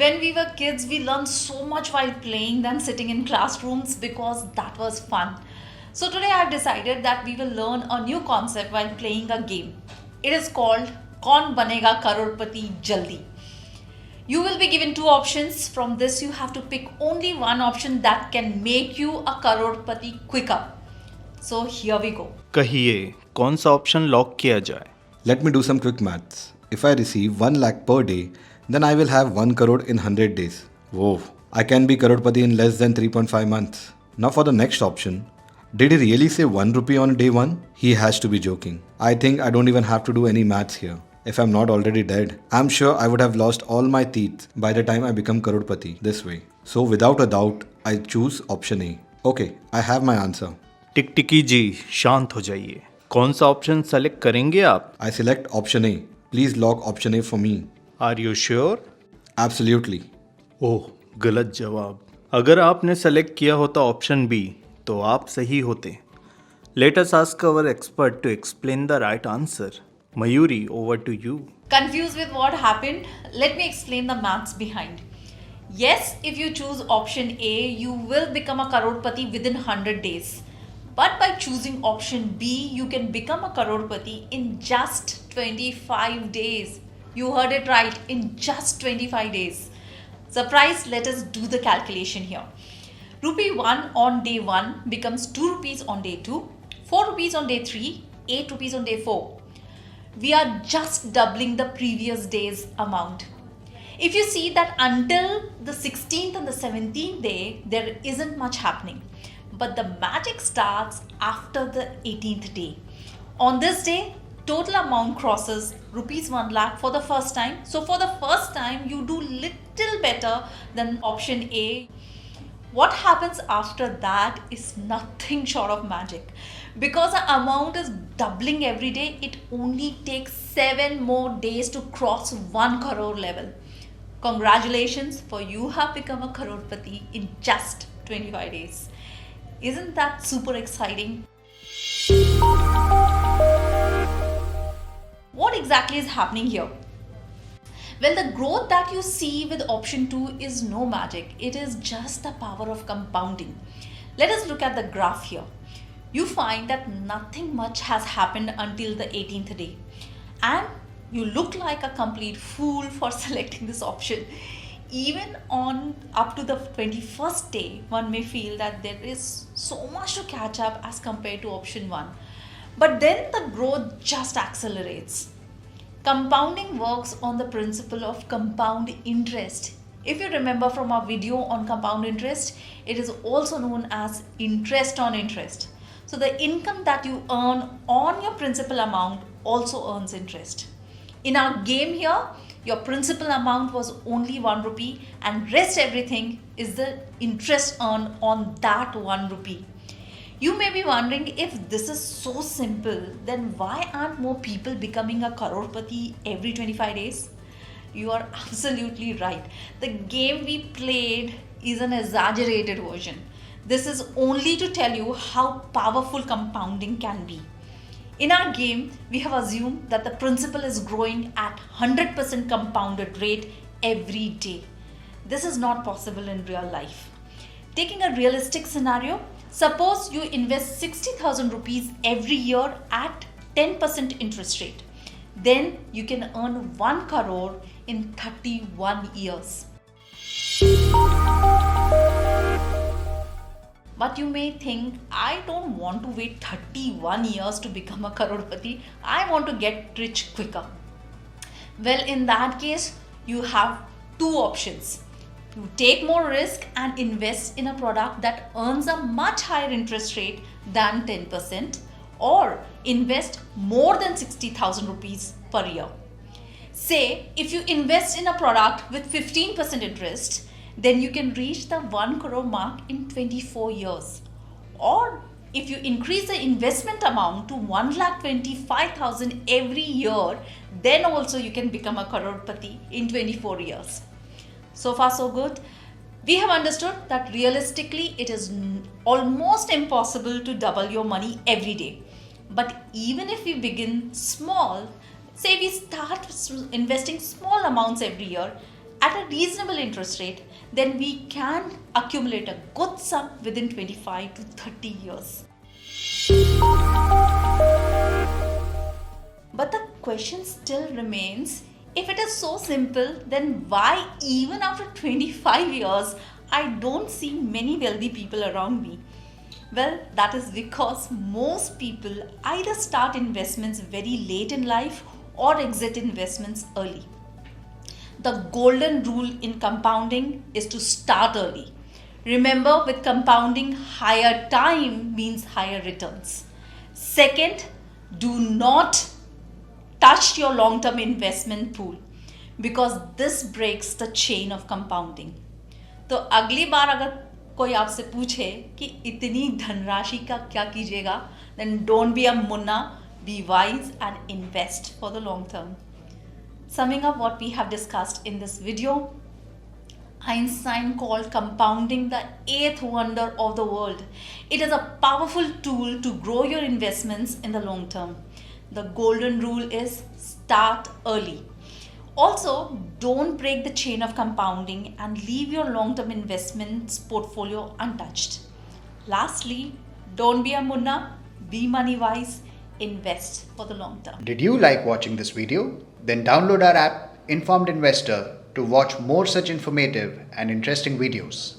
When we were kids, we learned so much while playing than sitting in classrooms because that was fun. So today I've decided that we will learn a new concept while playing a game. It is called Kaun Banega Crorepati Jaldi. You will be given two options. From this, you have to pick only one option that can make you a crorepati quicker. So here we go. कहिए कौन सा option lock किया जाए? Let me do some quick maths. If I receive 1 lakh per day, then I will have 1 crore in 100 days. Whoa, I can be crorepati in less than 3.5 months. Now for the next option. Did he really say 1 rupee on day 1? He has to be joking. I think I don't even have to do any maths here. If I'm not already dead, I'm sure I would have lost all my teeth by the time I become crorepati this way. So without a doubt, I choose option A. Okay, I have my answer. टिकटिकी जी शांत हो जाइए. कौन सा option select करेंगे आप? I select option A. Please lock option A for me. Are you sure? Absolutely. Oh, गलत जवाब. अगर आपने सेलेक्ट किया होता ऑप्शन बी तो आप सही होते. Let us ask our expert to explain the right answer. Mayuri, over to you. Confused with what happened? Let me explain the maths behind. Yes, if you choose option A, you will become a crorepati within 100 days. But by choosing option B, you can become a crorepati in just 25 days. You heard it right, in just 25 days. Surprise, let us do the calculation here. Rupee 1 on day 1 becomes 2 rupees on day 2, 4 rupees on day 3, 8 rupees on day 4. We are just doubling the previous day's amount. If you see that until the 16th and the 17th day, there isn't much happening. But the magic starts after the 18th day. On this day, total amount crosses rupees 1 lakh for the first time. So for the first time, you do little better than option A. What happens after that is nothing short of magic. Because the amount is doubling every day, it only takes 7 more days to cross 1 crore level. Congratulations, for you have become a crorepati in just 25 days. Isn't that super exciting? What exactly is happening here? Well, the growth that you see with option 2 is no magic. It is just the power of compounding. Let us look at the graph here. You find that nothing much has happened until the 18th day. And you look like a complete fool for selecting this option. Even on up to the 21st day, one may feel that there is so much to catch up as compared to option 1. But then the growth just accelerates. Compounding works on the principle of compound interest. If you remember from our video on compound interest, it is also known as interest on interest. So the income that you earn on your principal amount also earns interest. In our game here, your principal amount was only 1 rupee and rest everything is the interest earned on that 1 rupee. You may be wondering, if this is so simple, then why aren't more people becoming a crorepati every 25 days? You are absolutely right. The game we played is an exaggerated version. This is only to tell you how powerful compounding can be. In our game, we have assumed that the principal is growing at 100% compounded rate every day. This is not possible in real life. Taking a realistic scenario, suppose you invest 60,000 rupees every year at 10% interest rate. Then you can earn 1 crore in 31 years. But you may think, I don't want to wait 31 years to become a crorepati. I want to get rich quicker. Well, in that case, you have two options. You take more risk and invest in a product that earns a much higher interest rate than 10%, or invest more than 60,000 rupees per year. Say, if you invest in a product with 15% interest, then you can reach the 1 crore mark in 24 years. Or if you increase the investment amount to 1,25,000 every year, then also you can become a crorepati in 24 years. So far so good. We have understood that realistically it is almost impossible to double your money every day. But even if we begin small, say we start investing small amounts every year, at a reasonable interest rate, then we can accumulate a good sum within 25 to 30 years. But the question still remains, if it is so simple, then why even after 25 years I don't see many wealthy people around me? Well, that is because most people either start investments very late in life or exit investments early. The golden rule in compounding is to start early. Remember, with compounding, higher time means higher returns. Second, do not touch your long-term investment pool because this breaks the chain of compounding. तो अगली बार अगर कोई आपसे पूछे कि इतनी धनराशि का क्या कीजिएगा, then don't be a munna, be wise and invest for the long term. Summing up what we have discussed in this video, Einstein called compounding the eighth wonder of the world. It is a powerful tool to grow your investments in the long term. The golden rule is start early. Also, don't break the chain of compounding and leave your long-term investments portfolio untouched. Lastly, don't be a munna, be money wise, invest for the long term. Did you like watching this video? Then download our app Informed Investor to watch more such informative and interesting videos.